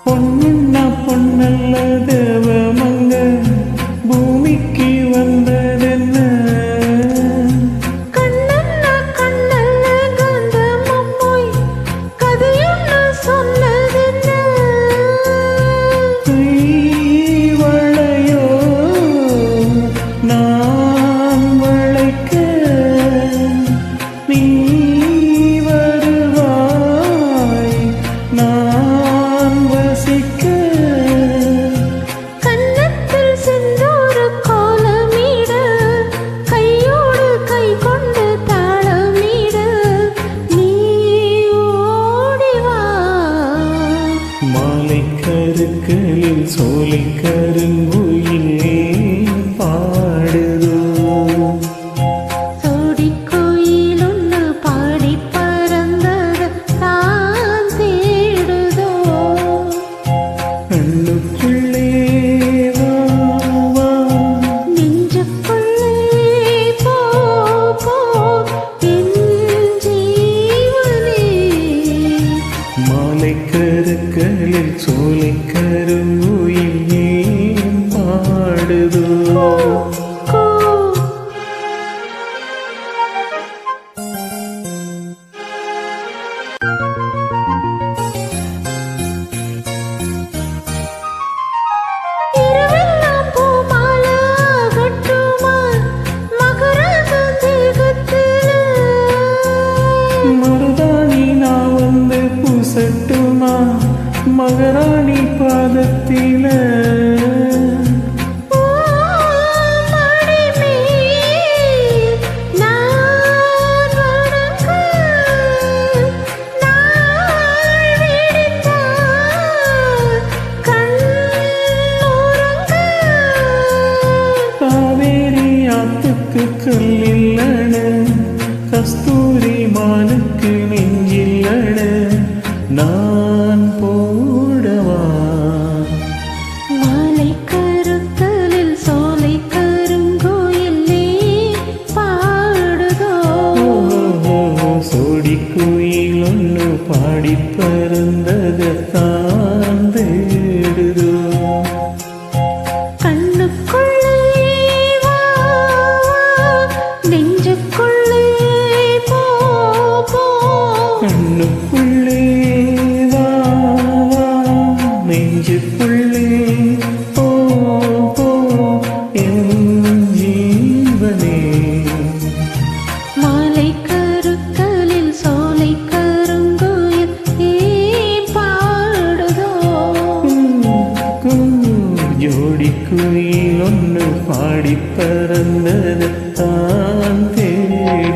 பொன்னுன்னா பொன்னல்ல தேவமங்க பூமிக்கு வந்ததென்ன கண்ணன்னா கண்ணல்ல கந்தமம்மோய் கதையொன்னு சொன்னதென்ன வளையோ நான் வளைக்க நீ வருவாய் நான் வசிக்க கன்னத்தில் சென்றொரு கோலமிட கையோடு கை கொண்டு தாளமிட நீ ஓடிவா மாலை கருக்களில் சோலை கருங்குயிலே பாடுதோ சோடிக் கோயிலொன்னு பாடிப் பறந்தத தான் தேடுதோ கண்ணுக்குள்ளே வா வா நெஞ்சுக்குள்ளே போ போ என் ஜீவனே மாலை கருக்களில் சோலை கருங்குயில் ஏன் பாடுதோ கோ இரவெல்லாம் பூமாலை ஆகட்டுமா மகரந்த தேகத்திலே மருதாணி நான் வந்து பூசட்டுமா மகராணி பாதத்தில காவேரி ஆத்துக்கு கல்லில்லன கஸ்தூரி மானுக்கு நெஞ்சில்லன நான் போடவா மாலை கருத்தலில் சோலை கருங்கோயிலே பாடுதோ சோடி குயில் ஒன்று பாடி பறந்ததான் தேடுதோ கண்ணுக்குள்ளே வா நெஞ்சுக்குள்ளே போ போ கண்ணுக்குள்ளே வா வா நெஞ்சுக்குள்ளே போ போ என் ஜீவனே மாலை கருத்தலில் சோலை கருங்கோயில் ஏன் பாடுதோ ஜோடி குயில் ஒன்று பாடி பறந்தது தான் தேடுதோ